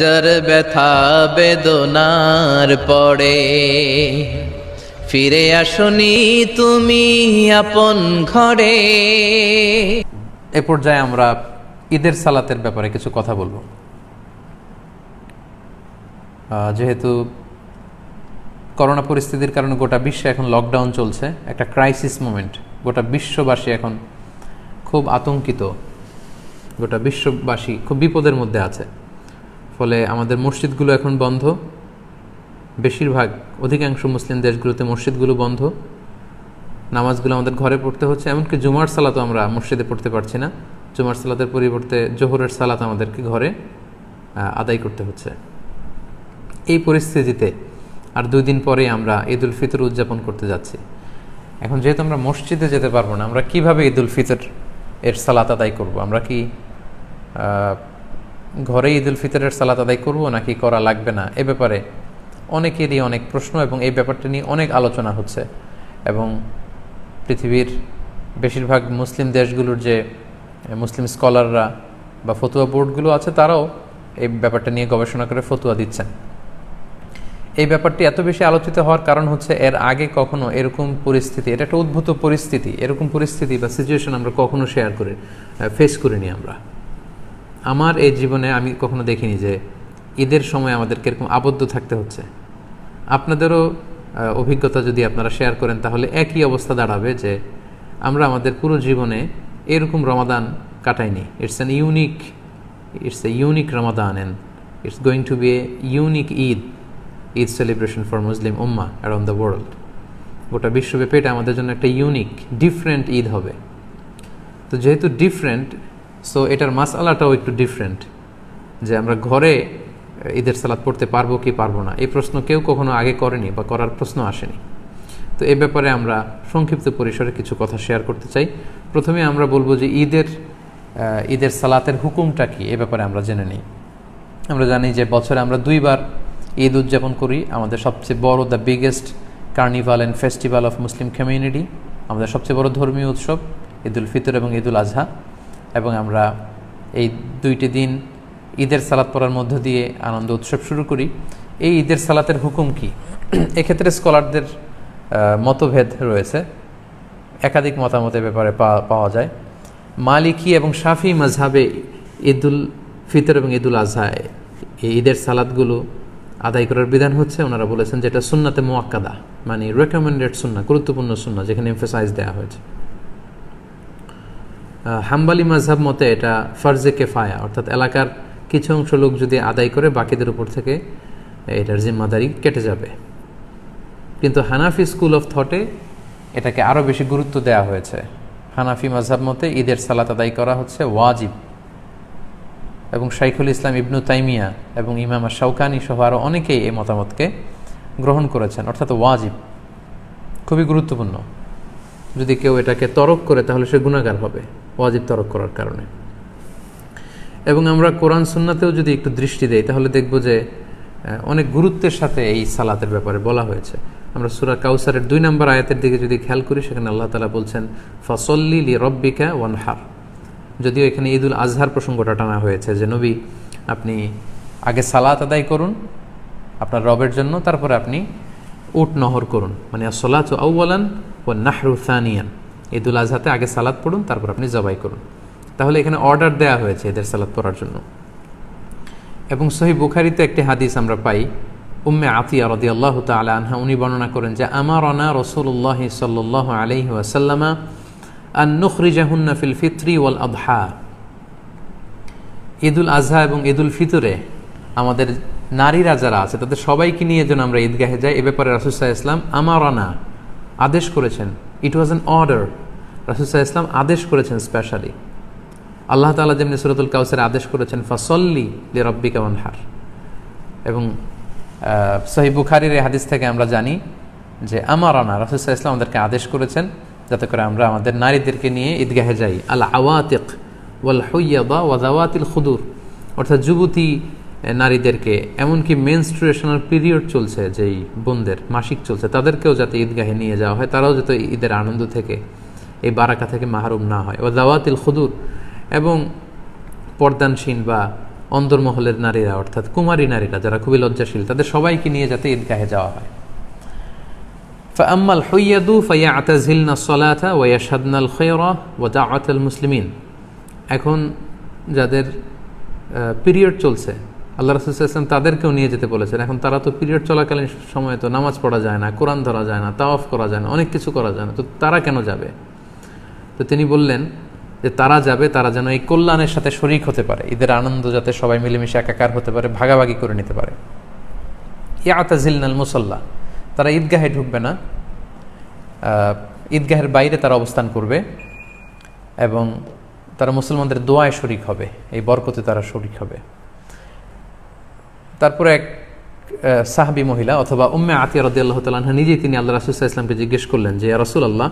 যার ব্যথা বেদনার পড়ে ফিরে আসনি তুমি আপন ঘরে। এ পর্যায়ে আমরা ঈদের সালাতের ব্যাপারে কিছু কথা বলবো। যেহেতু করোনা পরিস্থিতির কারণে গোটা বিশ্বে এখন লকডাউন চলছে, একটা ক্রাইসিস মোমেন্ট, গোটা বিশ্ববাসী এখন খুব আতঙ্কিত, গোটা বিশ্ববাসী খুব বিপদের মধ্যে আছে। ফলে আমাদের মসজিদগুলো এখন বন্ধ, বেশিরভাগ অধিকাংশ মুসলিম দেশগুলোতে মসজিদগুলো বন্ধ, নামাজগুলো আমাদের ঘরে পড়তে হচ্ছে। এমনকি জুমার সালাতও আমরা মসজিদে পড়তে পারছি না, জুমার সালাতের পরিবর্তে জোহরের সালাত আমাদেরকে ঘরে আদায় করতে হচ্ছে। এই পরিস্থিতিতে আর 2 দিন পরে আমরা ঈদ উল ফিতর উদযাপন করতে যাচ্ছি। এখন যেহেতু আমরা মসজিদে যেতে পারবো না, আমরা কিভাবে ঈদ উল ফিতর এর সালাত আদায় করব? আমরা কি ঘরে ঈদ উল ফিতরের সালাত আদায় করব নাকি করা লাগবে না? এ ব্যাপারে অনেকেরই অনেক প্রশ্ন এবং এই ব্যাপারটা নিয়ে অনেক আলোচনা হচ্ছে। এবং পৃথিবীর বেশিরভাগ মুসলিম দেশগুলোর যে মুসলিম স্কলাররা বা ফতুয়া বোর্ডগুলো আছে, তারাও এই ব্যাপারটা নিয়ে গবেষণা করে ফতুয়া দিচ্ছেন। এই ব্যাপারটি এত বেশি আলোচিত হওয়ার কারণ হচ্ছে এর আগে কখনো এরকম পরিস্থিতি, এটা একটা উদ্ভূত পরিস্থিতি, এরকম পরিস্থিতি বা সিচুয়েশন আমরা কখনো ফেস করিনি। আমার এই জীবনে আমি কখনো দেখিনি যে ঈদের সময় আমাদেরকে এরকম আবদ্ধ থাকতে হচ্ছে। আপনাদেরও অভিজ্ঞতা যদি আপনারা শেয়ার করেন তাহলে একই অবস্থা দাঁড়াবে যে আমরা আমাদের পুরো জীবনে এরকম রমাদান কাটাইনি। It's a unique Ramadan and it's going to be a unique Eid celebration for Muslim ummah around the world. গোটা বিশ্বব্যাপী এটা আমাদের জন্য একটা ইউনিক ডিফারেন্ট ঈদ হবে। তো যেহেতু ডিফারেন্ট, সো এটার মাসআলাটাও একটু ডিফারেন্ট, যে আমরা ঘরে ঈদের সালাত পড়তে পারবো কি পারবো না, এই প্রশ্ন কেউ কখনো আগে করেনি বা করার প্রশ্ন আসেনি। তো এই ব্যাপারে আমরা সংক্ষিপ্ত পরিসরে কিছু কথা শেয়ার করতে চাই। প্রথমে আমরা বলবো যে ঈদের সালাতের হুকুমটা কি, এ ব্যাপারে আমরা জেনে নিই। আমরা জানি যে বছরে আমরা 2 বার ঈদ উদযাপন করি। আমাদের সবচেয়ে বড়, the biggest carnival and festival of Muslim community, আমাদের সবচেয়ে বড় ধর্মীয় উৎসব ঈদ উল ফিতর এবং ঈদ উল আজহা। এবং আমরা এই 2টি দিন ঈদের সালাত পড়ার মধ্য দিয়ে আনন্দ উৎসব শুরু করি। এই ঈদের সালাতের হুকুম কি? এক্ষেত্রে স্কলারদের মতভেদ রয়েছে, একাধিক মতামতের ব্যাপারে পাওয়া যায়। মালিকি এবং শাফি মাযহাবে ঈদ উল ফিতর এবং ঈদ উল আজহা এই ঈদের সালাতগুলো আদায় করার বিধান হচ্ছে, ওনারা বলেছেন যেটা সুন্নাতে মুআক্কাদা, মানে রেকমেন্ডেড সুন্নাহ, গুরুত্বপূর্ণ সুন্নাহ, যেখানে এমফাসাইজ দেওয়া হয়েছে। হাম্বালি মাযহাব মতে এটা ফরজে কেফায়া, অর্থাৎ এলাকার কিছু অংশ লোক যদি আদায় করে বাকিদের উপর থেকে এটার জিম্মাদারি কেটে যাবে। কিন্তু হানাফি স্কুল অফ থটে এটাকে আরও বেশি গুরুত্ব দেওয়া হয়েছে। হানাফি মাযহাব মতে ঈদের সালাত আদায় করা হচ্ছে ওয়াজিব, এবং শাইখুল ইসলাম ইবনু তাইমিয়া এবং ইমাম শাওকানি সহ আরও অনেকেই এই মতামতকে গ্রহণ করেছেন, অর্থাৎ ওয়াজিব, খুবই গুরুত্বপূর্ণ। যদি কেউ এটাকে তরক করে তাহলে সে গুনাহগার হবে ওয়াজিব তরক করার কারণে। এবং আমরা কোরআন সুন্নাতেও যদি একটু দৃষ্টি দেই তাহলে দেখব যে অনেক গুরুত্বের সাথে এই সালাতের ব্যাপারে বলা হয়েছে। আমরা সূরা কাউসারের 2 নম্বর আয়াতের দিকে যদি খেয়াল করি, সেখানে আল্লাহ তাআলা বলছেন ফাসল্লি লিরাব্বিকা ওয়ানহার। যদিও এখানে ঈদ উল আজহার প্রসঙ্গটা টানা হয়েছে যে নবী, আপনি আগে সালাত আদায় করুন আপনার রবের জন্য, তারপরে আপনি উট নহর করুন, মানে আসসালাতু আউওয়ালান ওয়া নাহরু সানিয়ান। ঈদ উল আজহাতে আগে সালাত পড়ুন, তারপর আপনি জবাই করুন। তাহলে এখানে অর্ডার দেয়া হয়েছে ঈদের সালাত পড়ার জন্য। এবং সহিহ বুখারীতে একটি হাদিস আমরা পাই, উম্মে আতিয়া রাদিয়াল্লাহু তাআলা আনহা উনি বর্ণনা করেন যে আমারানা রাসূলুল্লাহ সাল্লাল্লাহু আলাইহি ওয়াসাল্লাম আন নুখরিজাহুন্না ফিল ফিত্রি ওয়াল আদহা। ঈদ উল আজহা এবং ঈদ উল ফিতরে আমাদের নারীরা যারা আছে তাদের সবাইকে নিয়ে যেন আমরা ঈদগাহে যাই, এ ব্যাপারে রাসূল সাল্লাল্লাহু আলাইহি ওয়াসাল্লাম আমারানা আদেশ করেছেন। ইট ওয়াজ অ্যান অর্ডার, রাসূল সাল্লাল্লাহু আলাইহি ওয়াসাল্লাম আদেশ করেছেন স্পেশালি। আল্লাহ তাআলা যেমনি সূরাতুল কাউসারে আদেশ করেছেন ফাসল্লি লিরাব্বিকা ওয়ানহার। এবং সহিহ বুখারীর এই হাদিস থেকে আমরা জানি যে আমারানা, রাসূল সাল্লাল্লাহু আলাইহি ওয়াসাল্লাম আমাদেরকে আদেশ করেছেন যাতে করে আমরা আমাদের নারীদেরকে নিয়ে ঈদগাহে যাই। আল আওয়াতিক ওয়াল হুইয়াদা ওয়া যাওয়াতিল খুদুর, অর্থাৎ যুবতী নারীদেরকে, এমনকি মেনস্ট্রুয়েশনাল পিরিয়ড চলছে যেই বোনদের মাসিক চলছে, তাদেরকেও যাতে ঈদগাহে নিয়ে যাওয়া হয়, তারাও যাতে ঈদের আনন্দ থেকে, এই বারাকা থেকে মাহরুম না হয়। ওয়া যাওয়াতিল খুদুর, এবং পর্দানসীন বা অন্দরমহলের নারীরা অর্থাৎ কুমারী নারীরা যারা খুবই লজ্জাশীল তাদের সবাইকে নিয়ে যাতে ঈদগাহে যাওয়া হয়। فأما الحيض فيعتزلن الصلاة ويشهدن الخير ودعوة المسلمين। এখন যাদের পিরিয়ড চলছে আল্লাহ রাসূল সাল্লাল্লাহু আলাইহি ওয়াসাল্লাম তাদেরকেও নিয়ে যেতে বলেছেন। এখন তারা তো পিরিয়ড চলাকালীন সময়ে তো নামাজ পড়া যায় না, কোরআন ধরা যায় না, তাওয়াফ করা যায় না, অনেক কিছু করা যায় না, তো তারা কেন যাবে? তো তিনি বললেন যে তারা যাবে, তারা যেন এই কল্যাণের সাথে শরীক হতে পারে, ঈদের আনন্দ যাতে সবাই মিলেমিশে একাকার হতে পারে, ভাগাভাগি করে নিতে পারে। ইয়াতাজিলনাল মুসাল্লা, তারা ঈদগাহে ঢুকবে না, ঈদগাহের বাইরে তারা অবস্থান করবে এবং তারা মুসলমানদের দোয়ায় শরীক হবে, এই বরকতে তারা শরীক হবে। তারপরে এক সাহাবী মহিলা অথবা উম্মে আতিয়া রাদিয়াল্লাহু তাআলা আনহা নিজেই তিনি আল্লাহ রাসূল সাল্লাল্লাহু আলাইহি ওয়াসাল্লামকে জিজ্ঞেস করলেন যে ইয়া রাসূলুল্লাহ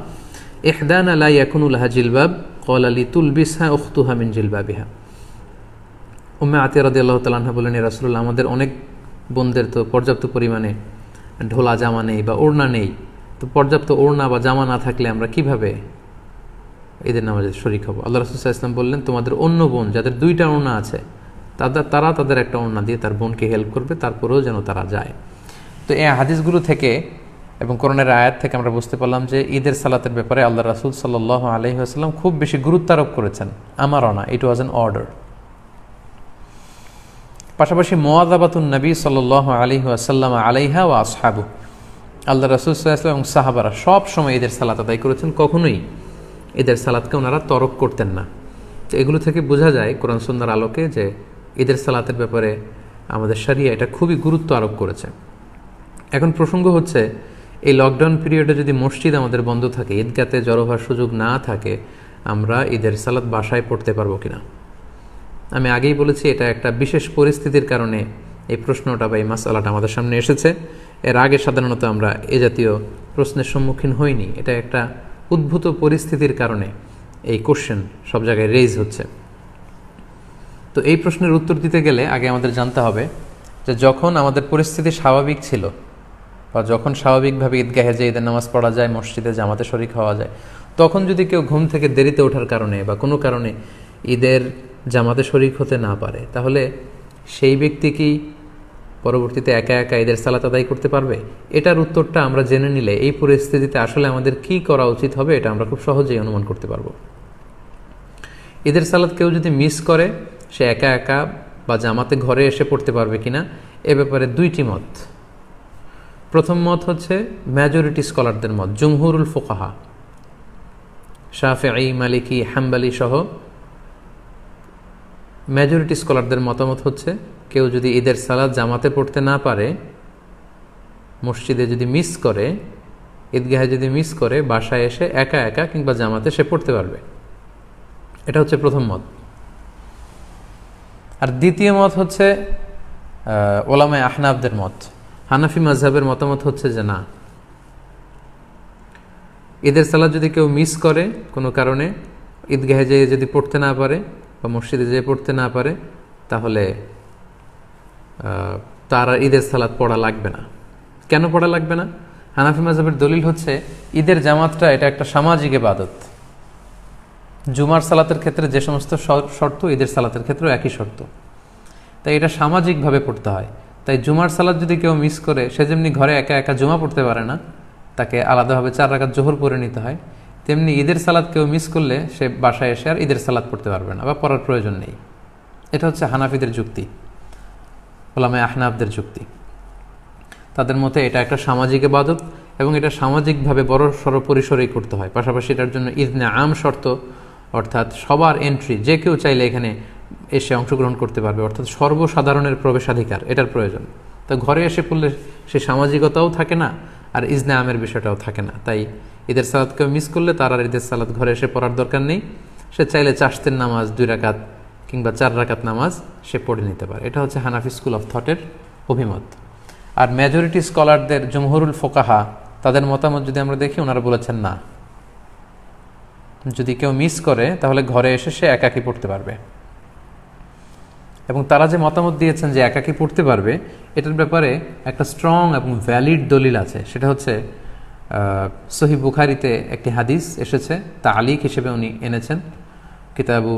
ইহদানা লা ইয়াকুনু লাহা জিলবাব ক্বালা লিতুলবিসহা উখতুহা মিন জিলবাবিহা। উম্মে আতিয়া রাদিয়াল্লাহু তাআলা আনহা বলেন, ইয়া রাসূলুল্লাহ, আমাদের অনেক বোনদের তো পর্যাপ্ত পরিমাণে ঢোলা জামা নেই বা ওড়না নেই, তো পর্যাপ্ত ওড়না বা জামা না থাকলে আমরা কিভাবে ঈদের নামাজে শরীক হব? আল্লাহ রাসূল সাল্লাল্লাহু আলাইহি ওয়াসাল্লাম বললেন, তোমাদের অন্য বোন যাদের দুইটা ওড়না আছে তারা তাদের একটা ওড়না দিয়ে তার বোনকে হেল্প করবে, তারপরেও যেন তারা যায়। তো এই হাদিসগুলো থেকে এবং কোরআনের আয়াত থেকে আমরা বুঝতে পারলাম যে ঈদের সালাতের ব্যাপারে আল্লাহ রাসূল সাল্লাল্লাহু আলাইহি ওয়াসাল্লাম খুব বেশি গুরুত্ব আরোপ করেছেন। আমারও না, ইট ওয়াজ অ্যান অর্ডার। পাশাপাশি মুওয়াযাবাতুন নবী সাল্লাল্লাহু আলাইহি ওয়াসাল্লাম আলাইহা ওয়া আসহাবু, আল্লাহ রাসূল সাল্লাল্লাহু আলাইহি ওয়াসাল্লাম এবং সাহাবারা সব সময় ঈদের সালাত আদায় করেছেন, কখনোই ঈদের সালাতকে ওনারা তরক করতেন না। তো এগুলো থেকে বোঝা যায় কোরআন সুন্নাহর আলোকে যে ঈদের সালাতের ব্যাপারে আমাদের শরিয়া এটা খুবই গুরুত্ব আরোপ করেছে। এখন প্রসঙ্গ হচ্ছে এই লকডাউন পিরিয়ডে যদি মসজিদ আমাদের বন্ধ থাকে, ঈদগাতে জড়ো হওয়ার সুযোগ না থাকে, আমরা ঈদের সালাত বাসায় পড়তে পারবো কিনা? আমি আগেই বলেছি এটা একটা বিশেষ পরিস্থিতির কারণে এই প্রশ্নটা বা এই মাসআলাটা আমাদের সামনে এসেছে। এর আগে সাধারণত আমরা এ জাতীয় প্রশ্নের সম্মুখীন হইনি। এটা একটা উদ্ভূত পরিস্থিতির কারণে এই কোশ্চেন সব জায়গায় রেইজ হচ্ছে। তো এই প্রশ্নের উত্তর দিতে গেলে আগে আমাদের জানতে হবে যে যখন আমাদের পরিস্থিতি স্বাভাবিক ছিল বা যখন স্বাভাবিকভাবে ঈদগাহে যে ঈদের নামাজ পড়া যায়, মসজিদে জামাতে শরীক হওয়া যায়, তখন যদি কেউ ঘুম থেকে দেরিতে ওঠার কারণে বা কোনো কারণে ঈদের জামাতে শরীক হতে না পারে, তাহলে সেই ব্যক্তি কি পরবর্তীতে একা একা ঈদের সালাত আদায় করতে পারবে? এটার উত্তরটা আমরা জেনে নিলে এই পরিস্থিতিতে আসলে আমাদের কি করা উচিত হবে এটা আমরা খুব সহজেই অনুমান করতে পারবো। ঈদের সালাত কেউ যদি মিস করে, সে একা একা বা জামাতে ঘরে এসে পড়তে পারবে কিনা, এ ব্যাপারে দুইটি মত। প্রথম মত হচ্ছে মেজরিটি স্কলারদের মত, জুমহুরুল ফুকাহা, শাফিঈ, মালিকি, হাম্বলি সহ মেজরিটি স্কলারদের মতামত হচ্ছে কেউ যদি ঈদের সালাত জামাতে পড়তে না পারে, মসজিদে যদি মিস করে, ঈদগাহে যদি মিস করে, বাসায় এসে একা একা কিংবা জামাতে সে পড়তে পারবে। এটা হচ্ছে প্রথম মত। আর দ্বিতীয় মত হচ্ছে ওলামায়ে আহনাফদের মত। হানাফি মাযহাবের মতামত হচ্ছে যে না, ঈদের সালাত যদি কেউ মিস করে কোনো কারণে, ঈদগাহে যেয়ে যদি পড়তে না পারে বা মসজিদে যেয়ে পড়তে না পারে, তাহলে তার আর ঈদের সালাত পড়া লাগবে না। কেন পড়া লাগবে না? হানাফি মাযহাবের দলিল হচ্ছে ঈদের জামাতটা এটা একটা সামাজিক ইবাদত। জুমার সালাতের ক্ষেত্রে যে সমস্ত শর্ত, ঈদের সালাতের ক্ষেত্রেও একই শর্ত, তাই এটা সামাজিকভাবে পড়তে হয়। তাই জুমার সালাত যদি কেউ মিস করে, সে যেমনি ঘরে একা একা জুমা পড়তে পারে না, তাকে আলাদাভাবে 4 রাকাত জোহর পড়ে নিতে হয়, তেমনি ঈদের সালাত কেউ মিস করলে সে বাসায় এসে আর ঈদের সালাত পড়তে পারবে না বা পড়ার প্রয়োজন নেই। এটা হচ্ছে হানাফিদের যুক্তি, ওলামায়ে আহনাফদের যুক্তি। তাদের মতে এটা একটা সামাজিক ইবাদত এবং এটা সামাজিকভাবে বড় সড় পরিসরেই করতে হয়। পাশাপাশি এটার জন্য ইজনে আম শর্ত, অর্থাৎ সবার এন্ট্রি, যে কেউ চাইলে এখানে এসে অংশগ্রহণ করতে পারবে, অর্থাৎ সর্বসাধারণের প্রবেশাধিকার, এটার প্রয়োজন। তো ঘরে এসে পড়লে সে সামাজিকতাও থাকে না আর ইজনে আমের বিষয়টাও থাকে না। তাই ঈদের সালাতকে মিস করলে তার আর ঈদের সালাত ঘরে এসে পড়ার দরকার নেই। সে চাইলে চাশতের নামাজ 2 রাকাত কিংবা 4 রাকাত নামাজ সে পড়ে নিতে পারে। এটা হচ্ছে হানাফি স্কুল অফ থটের অভিমত। আর মেজরিটি স্কলারদের, জমহুরুল ফুকাহা, তাদের মতামত যদি আমরা দেখি, ওনারা বলেছেন না, যদি কেউ মিস করে তাহলে ঘরে এসে সে একাকী পড়তে পারবে। এবং তারা যে মতামত দিয়েছেন যে একাকী পড়তে পারবে, এটার ব্যাপারে একটা স্ট্রং এবং ভ্যালিড দলিল আছে। সেটা হচ্ছে সহিহ বুখারীতে একটি হাদিস এসেছে, তালিক হিসেবে উনি এনেছেন, কিতাবু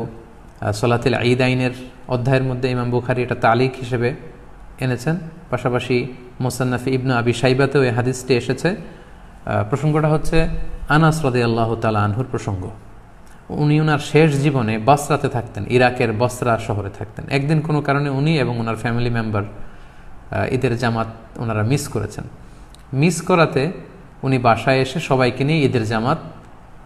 সলাতুল ঈদ আইনের অধ্যায়ের মধ্যে ইমাম বুখারী এটা তালিক হিসেবে এনেছেন। পাশাপাশি মুসান্নাফ ইবনু আবি শাইবাতেও এই হাদিসটি এসেছে। প্রসঙ্গটা হচ্ছে আনাস রাদিয়াল্লাহু তাআলা আনহুর প্রসঙ্গ। উনি ওনার শেষ জীবনে বসরাতে থাকতেন, ইরাকের বসরা শহরে থাকতেন। একদিন কোনো কারণে উনি এবং ওনার ফ্যামিলি মেম্বার ঈদের জামাত ওনারা মিস করেছেন। মিস করাতে উনি বাসায় এসে সবাইকে নিয়ে ঈদের জামাত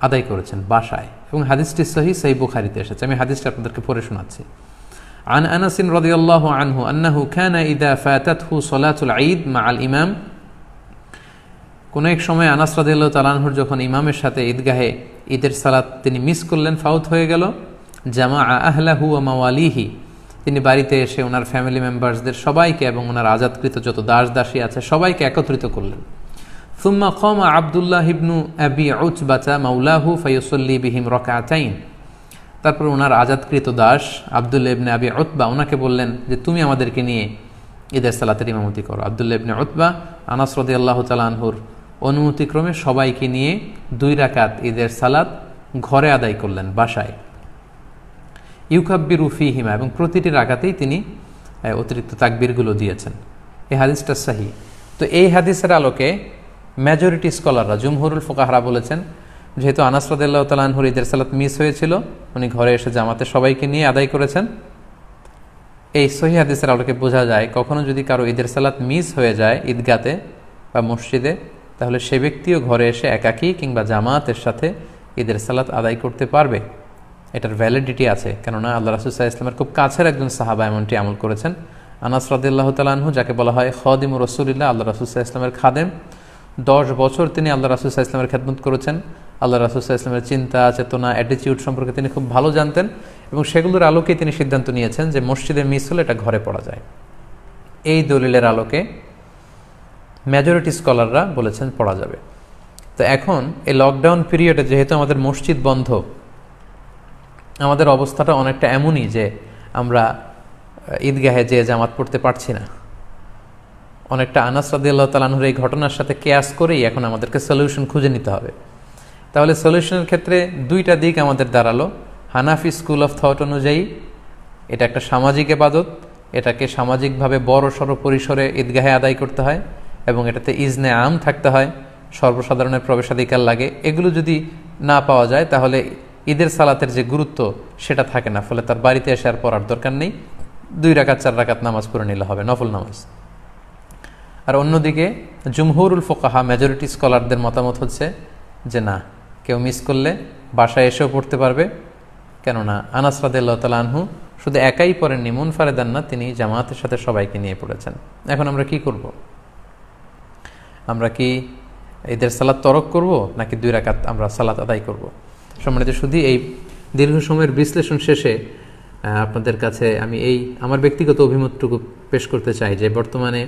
আদায় করেছেন বাসায়, এবং হাদিসটি সহিহ বুখারীতে এসেছে। আমি হাদিসটা আপনাদেরকে পড়ে শোনাচ্ছি। عن أنس رضي الله عنه أنه كان إذا فاتته صلاة العيد مع الإمام কোন এক সময় আনাস রাদিয়াল্লাহু তাআলা আনহুর যখন ইমামের সাথে ঈদগাহে ঈদের সালাত তিনি মিস করলেন, ফাউত হয়ে গেল, জামা আহলাহু ওয়া মাওয়ালিহি, তিনি বাড়িতে এসে ওনার ফ্যামিলি মেম্বার্সদের সবাইকে এবং ওনার আজাদকৃত যত দাস দাসী আছে সবাইকে একত্রিত করলেন। সুম্মা কামা আব্দুল্লাহ ইবনু আবি উতবাতা মাওলাহু ফায়ুসাল্লি বিহিম রাকাতাইন, তারপর ওনার আজাদকৃত দাস আব্দুল্লাহ ইবনে আবি উতবা ওনাকে বললেন যে তুমি আমাদেরকে নিয়ে ঈদের সালাতের ইমামতি করো। আব্দুল্লাহ ইবনে উতবা আনাস রাদিয়াল্লাহু তাআলা আনহুর অনুমতিক্রমে সবাইকে নিয়ে 2 রাকাত ঈদের সালাত ঘরে আদায় করলেন বাসায়। ইউকাব্বিরু ফীহিমা, এবং প্রতিটি রাকাতেই তিনি অতিরিক্ত তাকবীরগুলো দিয়েছেন। এই হাদিসটা সহিহ। তো এই হাদিসের আলোকে মেজরিটি স্কলাররা, জুমহুরুল ফুকাহারা বলেছেন, যেহেতু আনাস রাদিয়াল্লাহু তাআলা আনহুর ঈদের সালাত মিস হয়েছিল, উনি ঘরে এসে জামাতে সবাইকে নিয়ে আদায় করেছেন। এই সহিহ হাদিসের আলোকে বোঝা যায় কখনো যদি কারো ঈদের সালাত মিস হয়ে যায় ঈদগাতে বা মসজিদে, তাহলে সে ব্যক্তিও ঘরে এসে একাকী কিংবা জামাতের সাথে ঈদের সালাত আদায় করতে পারবে। এটার ভ্যালিডিটি আছে, কেননা আল্লাহ রাসূল সাল্লাল্লাহু আলাইহি ওয়াসাল্লামের খুব কাছের একজন সাহাবা এমনটি আমল করেছেন। আনাস রাদিয়াল্লাহু তাআলা আনহু, যাকে বলা হয় খাদিমুর রাসূলিল্লাহ, আল্লাহ রাসূল সাল্লাল্লাহু আলাইহি ওয়াসাল্লামের খাদেম, 10 বছর তিনি আল্লাহ রাসূল সাল্লাল্লাহু আলাইহি ওয়াসাল্লামের খেদমত করেছেন। আল্লাহ রাসূল সাল্লাল্লাহু আলাইহি ওয়াসাল্লামের চিন্তা, চেতনা, অ্যাটিটিউড সম্পর্কে তিনি খুব ভালো জানতেন, এবং সেগুলোর আলোকেই তিনি সিদ্ধান্ত নিয়েছেন যে মসজিদে মিস হলে এটা ঘরে পড়া যায়। এই দলিলের আলোকে মেজরিটি স্কলাররা বলেছেন পড়া যাবে। তো এখন এই লকডাউন পিরিয়ডে যেহেতু আমাদের মসজিদ বন্ধ, আমাদের অবস্থাটা অনেকটা এমনই যে আমরা ঈদগাহে যে জামাত পড়তে পারছি না। অনেকটা আনাস রাদিয়াল্লাহু তাআলা আনহুর এই ঘটনার সাথে কেয়াস করেই এখন আমাদেরকে সলিউশন খুঁজে নিতে হবে। তাহলে সলিউশনের ক্ষেত্রে 2টা দিক আমাদের দাঁড়ালো। হানাফি স্কুল অফ থট অনুযায়ী এটা একটা সামাজিক ইবাদত, এটাকে সামাজিকভাবে বড় সড় পরিসরে ঈদগাহে আদায় করতে হয়, এবং এটাতে ইজনে আম থাকতে হয়, সর্বসাধারণের প্রবেশাধিকার লাগে। এগুলো যদি না পাওয়া যায় তাহলে ঈদের সালাতের যে গুরুত্ব সেটা থাকে না, ফলে তার বাড়িতে এসে আর পড়ার দরকার নেই, 2 রাকাত 4 রাকাত নামাজ পড়ে নিলে হবে, নফল নামাজ। আর অন্যদিকে জুমহুরুল ফুকাহা, মেজরিটি স্কলারদের মতামত হচ্ছে যে না, কেউ মিস করলে বাসায় এসেও পড়তে পারবে, কেননা আনাস রাদিয়াল্লাহু তাআলা আনহু শুধু একাই পড়েননি, মুনফারিদান না, তিনি জামাতের সাথে সবাইকে নিয়ে পড়েছেন। এখন আমরা কি করব? আমরা কি ঈদের সালাত তরক করব, নাকি 2 রাকাত আমরা সালাত আদায় করব? সম্মানিত শুধু এই দীর্ঘ সময়ের বিশ্লেষণ শেষে আপনাদের কাছে আমি আমার ব্যক্তিগত অভিমতটুকু পেশ করতে চাই যে বর্তমানে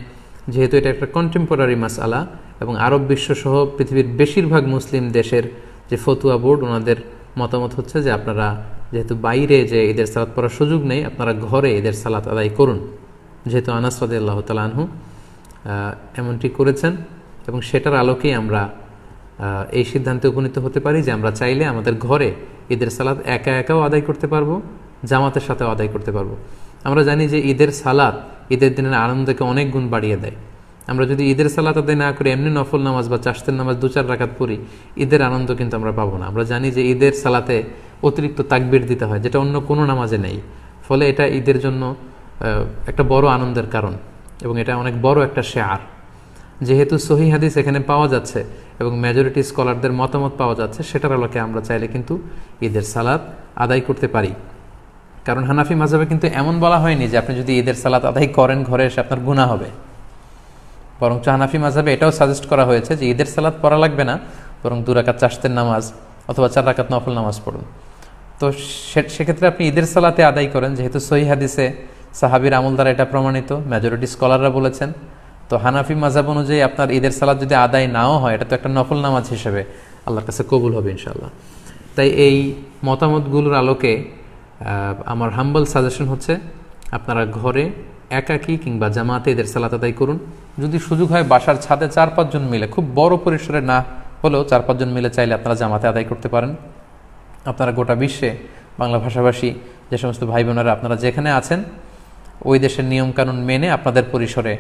যেহেতু এটা একটা কন্টেম্পোরারি মাসআলা, এবং আরব বিশ্বসহ পৃথিবীর বেশিরভাগ মুসলিম দেশের যে ফতুয়া বোর্ড, ওনাদের মতামত হচ্ছে যে আপনারা যেহেতু বাইরে যে ঈদের সালাত পড়ার সুযোগ নেই, আপনারা ঘরে ঈদের সালাত আদায় করুন। যেহেতু আনাস রাদিয়াল্লাহু তাআলা আনহু এমনটি করেছেন, এবং সেটার আলোকেই আমরা এই সিদ্ধান্তে উপনীত হতে পারি যে আমরা চাইলে আমাদের ঘরে ঈদের সালাত একা একাও আদায় করতে পারবো, জামাতের সাথেও আদায় করতে পারবো। আমরা জানি যে ঈদের সালাত ঈদের দিনের আনন্দকে অনেক গুণ বাড়িয়ে দেয়। আমরা যদি ঈদের সালাত আদায় না করে এমনি নফল নামাজ বা চাশতের নামাজ 2-4 রাকাত পড়ি, ঈদের আনন্দ কিন্তু আমরা পাবো না। আমরা জানি যে ঈদের সালাতে অতিরিক্ত তাকবীর দিতে হয়, যেটা অন্য কোনো নামাজে নেই, ফলে এটা ঈদের জন্য একটা বড় আনন্দের কারণ, এবং এটা অনেক বড় একটা শেয়ার। যেহেতু সহিহ হাদিস এখানে পাওয়া যাচ্ছে এবং মেজরিটি স্কলারদের মতামত পাওয়া যাচ্ছে, সেটার আলোকে আমরা চাইলে কিন্তু ঈদের সালাত আদায় করতে পারি। কারণ হানাফি মাযহাবে কিন্তু এমন বলা হয়নি যে আপনি যদি ঈদের সালাত আদায় করেন ঘরে এসে আপনার গুনাহ হবে, বরঞ্চ হানাফি মাযহাবে এটাও সাজেস্ট করা হয়েছে যে ঈদের সালাত পড়া লাগবে না, বরং 2 রাকাত চাশতের নামাজ অথবা 4 রাকাত নফল নামাজ পড়ুন। তো সেক্ষেত্রে আপনি ঈদের সালাতে আদায় করেন, যেহেতু সহিহ হাদিসে সাহাবীর আমল দ্বারা এটা প্রমাণিত, মেজরিটি স্কলাররা বলেছেন। তো হানাফি মাযহাব অনুযায়ী আপনার ঈদের সালাত যদি আদায় নাও হয়, এটা তো একটা নফল নামাজ হিসেবে আল্লাহর কাছে কবুল হবে ইনশাআল্লাহ। তাই এই মতামতগুলোর আলোকে আমার হাম্বল সাজেশন হচ্ছে আপনারা ঘরে একাকী কিংবা জামাতে ঈদের সালাত আদায় করুন। যদি সুযোগ হয় বাসার ছাদে 4-5 জন মিলে, খুব বড় পরিসরে না হলেও 4-5 জন মিলে চাইলে আপনারা জামাতে আদায় করতে পারেন। আপনারা গোটা বিশ্বে বাংলা ভাষাভাষী যে সমস্ত ভাই বোনেরা আপনারা যেখানে আছেন ওই দেশের নিয়মকানুন মেনে আপনাদের পরিসরে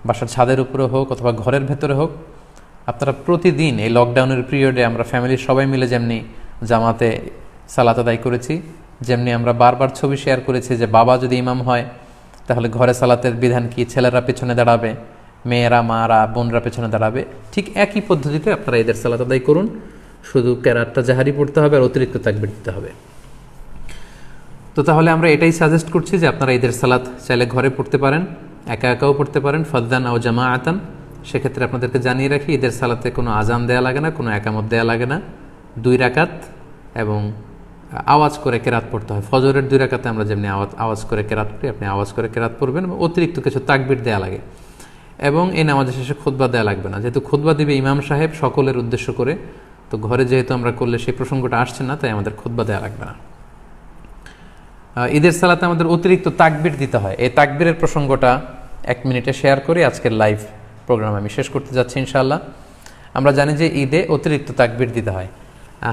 বাসার ছাদের উপরে হোক অথবা ঘরের ভেতরে হোক আপনারা প্রতিদিন এই লকডাউনের পিরিয়ডে আমরা ফ্যামিলির সবাই মিলে যেমনি জামাতে সালাত আদায় করেছি, যেমনি আমরা বারবার ছবি শেয়ার করেছি যে বাবা যদি ইমাম হয় তাহলে ঘরে সালাতের বিধান কি, ছেলেরা পেছনে দাঁড়াবে, মেয়েরা মারা বোনরা পেছনে দাঁড়াবে, ঠিক একই পদ্ধতিতে আপনারা ঈদের সালাত আদায় করুন। শুধু কেরাতটা জাহারি পড়তে হবে আর অতিরিক্ত তাকবীর দিতে হবে। তো তাহলে আমরা এটাই সাজেস্ট করছি যে আপনারা ঈদের সালাত চাইলে ঘরে পড়তে পারেন, একা একাও পড়তে পারেন, ফাদ্দান আও জামাআতান। সেক্ষেত্রে আপনাদেরকে জানিয়ে রাখি ঈদের সালাতে কোনো আজান দেয়া লাগে না, কোনো একামত দেয়া লাগে না, 2 রাকাত এবং আওয়াজ করে কেরাত পড়তে হয়। ফজরের 2 রাকাতে আমরা যেমনি আওয়াজ করে কেরাত পড়ি, আপনি আওয়াজ করে কেরাত পড়বেন এবং অতিরিক্ত কিছু তাকবীর দেয়া লাগে এবং এই নামাজের শেষে খুতবা দেয়া লাগবে না। যেহেতু খুতবা দিবে ইমাম সাহেব সকলের উদ্দেশ্য করে, তো ঘরে যেহেতু আমরা করলে সেই প্রসঙ্গটা আসছে না, তাই আমাদের খুতবা দেয়া লাগবে না। ঈদের সালাতে আমাদের অতিরিক্ত তাকবীর দিতে হয়। এই তাকবীরের প্রসঙ্গটা 1 মিনিটে শেয়ার করে আজকের লাইভ প্রোগ্রাম আমি শেষ করতে যাচ্ছি ইনশাআল্লাহ। আমরা জানি যে ঈদে অতিরিক্ত তাকবীর দিতে হয়।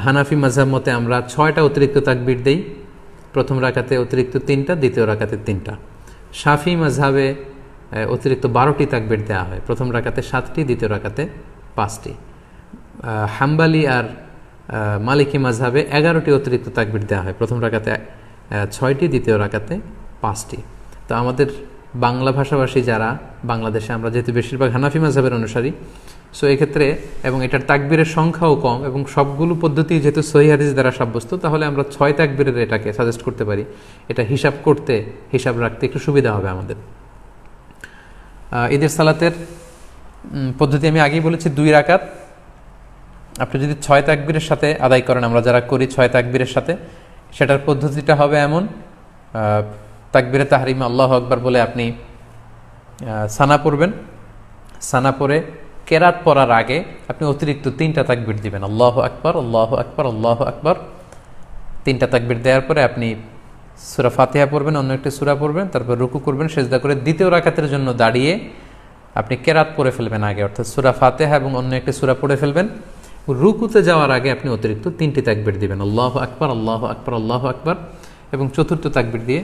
হানাফি মাযহাব মতে আমরা 6টা অতিরিক্ত তাকবীর দেই, প্রথম রাকাতে অতিরিক্ত 3টা, দ্বিতীয় রাকাতে 3টা। শাফি মাযহাবে অতিরিক্ত 12টি তাকবীর দেওয়া হয়, প্রথম রাকাতে 7টি, দ্বিতীয় রাকাতে 5টি। হাম্বালি আর মালিকি মাযহাবে 11টি অতিরিক্ত তাকবীর দেওয়া হয়, প্রথম রাকাতে 6টি, দ্বিতীয় রাকাতে 5টি। তো আমাদের বাংলা ভাষাভাষী যারা বাংলাদেশে, আমরা যেহেতু বেশিরভাগ হানাফি মাযহাবের অনুসারী, সো এক্ষেত্রে এবং এটার তাকবীরের সংখ্যাও কম এবং সবগুলো পদ্ধতি যেহেতু সহিহ হাদিস দ্বারা সাব্যস্ত, তাহলে আমরা 6 তাকবীরের এটাকে সাজেস্ট করতে পারি। এটা হিসাব রাখতে একটু সুবিধা হবে আমাদের। ঈদের সালাতের পদ্ধতি আমি আগেই বলেছি 2 রাকাত। আপনি যদি 6 তাকবীরের সাথে আদায় করেন, আমরা যারা করি 6 তাকবীরের সাথে, সেটার পদ্ধতিটা হবে এমন: তাকবীরে তাহরিমে আল্লাহু আকবার বলে আপনি সানা পড়বেন, সানা পড়ে কেরাত পড়ার আগে আপনি অতিরিক্ত 3টা তাকবীর দিবেন, আল্লাহু আকবার, আল্লাহু আকবার, আল্লাহু আকবার। 3টা তাকবীর দেওয়ার পরে আপনি সূরা ফাতিহা পড়বেন, অন্য একটি সূরা পড়বেন, তারপর রুকু করবেন, সিজদা করে দ্বিতীয় রাকাতের জন্য দাঁড়িয়ে আপনি কেরাত পড়ে ফেলবেন আগে, অর্থাৎ সূরা ফাতিহা এবং অন্য একটি সূরা পড়ে ফেলবেন। রুকুতে যাওয়ার আগে আপনি অতিরিক্ত 3টি তাকবীর দিবেন, আল্লাহু আকবার, আল্লাহু আকবার, আল্লাহু আকবার, এবং চতুর্থ তাকবীর দিয়ে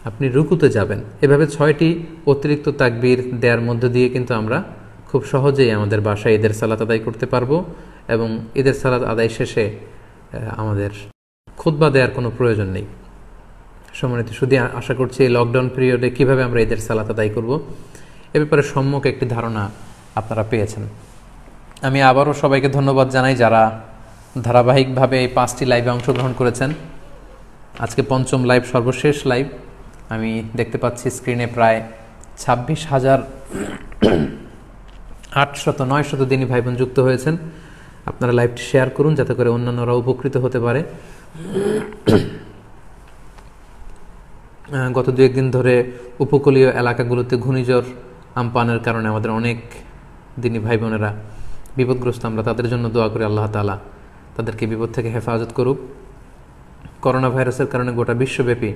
আপনি রুকুতে যাবেন। এভাবে 6টি অতিরিক্ত তাকবীর দেওয়ার মধ্য দিয়ে কিন্তু আমরা খুব সহজেই আমাদের বাসায় ঈদের সালাত আদায় করতে পারবো এবং ঈদের সালাত আদায় শেষে আমাদের খুতবা দেওয়ার কোনো প্রয়োজন নেই। সম্মানিত শুধু আশা করছি এই লকডাউন পিরিয়ডে কীভাবে আমরা ঈদের সালাত আদায় করব এ ব্যাপারে সম্যক একটি ধারণা আপনারা পেয়েছেন। আমি আবারও সবাইকে ধন্যবাদ জানাই যারা ধারাবাহিকভাবে এই 5টি লাইভে অংশগ্রহণ করেছেন। আজকে 5ম লাইভ, সর্বশেষ লাইভ। আমি দেখতে পাচ্ছি স্ক্রিনে প্রায় 26,800-900 দিনী ভাই বোন যুক্ত হয়েছেন। আপনারা লাইভটি শেয়ার করুন যাতে করে অন্যান্যরা উপকৃত হতে পারে। গত 2-1 দিন ধরে উপকূলীয় এলাকাগুলোতে ঘূর্ণিঝড় আমপানের কারণে আমাদের অনেক দিনী ভাই বোনেরা বিপদগ্রস্ত। আমরা তাদের জন্য দোয়া করি আল্লাহ তাআলা তাদেরকে বিপদ থেকে হেফাজত করুক। করোনা ভাইরাসের কারণে গোটা বিশ্বব্যাপী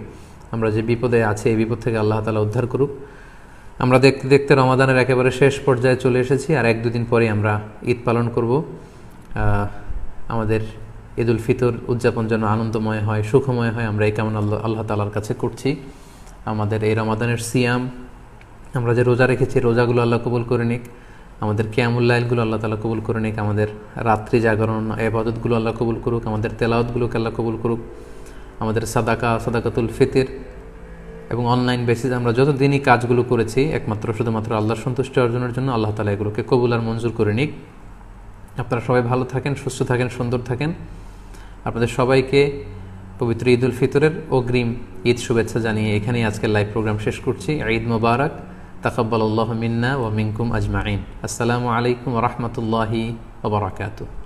আমরা যে বিপদে আছি এই বিপদ থেকে আল্লাহ তাআলা উদ্ধার করুক। আমরা দেখতে দেখতে রমাদানের একেবারে শেষ পর্যায়ে চলে এসেছি, আর 1-2 দিন পরে আমরা ঈদ পালন করব। আমাদের ঈদুল ফিতর উদযাপন যেন আনন্দময় হয়, সুখময় হয়, আমরা এই কামনা আল্লাহ তাআলার কাছে করছি। আমাদের এই রমাদানের সিয়াম, আমরা যে রোজা রেখেছি রোজাগুলো আল্লাহ কবুল করে নিক, আমাদের কিয়ামুল লাইলগুলো আল্লাহ তাআলা কবুল করে নিক, আমাদের রাত্রি জাগরণ ইবাদতগুলো আল্লাহ কবুল করুক, আমাদের তেলাওয়াতগুলোকে আল্লাহ কবুল করুক, আমাদের সাদাকাতুল ফিতর এবং অনলাইন বেসিস আমরা যত দিনই কাজগুলো করেছি একমাত্র শুধুমাত্র আল্লাহর সন্তুষ্টি অর্জনের জন্য, আল্লাহ তাআলা এগুলোকে কবুল আর মঞ্জুর করে নিক। আপনারা সবাই ভালো থাকেন, সুস্থ থাকেন, সুন্দর থাকেন। আপনাদের সবাইকে পবিত্র ঈদুল ফিতরের অগ্রিম ঈদ শুভেচ্ছা জানিয়ে এখানেই আজকের লাইভ প্রোগ্রাম শেষ করছি। ঈদ মোবারক, তাকাব্বালাল্লাহু মিন্না ওয়া মিনকুম আজমাইন। আসসালামু আলাইকুম ওয়া রাহমাতুল্লাহি ওয়া বারাকাতুহু।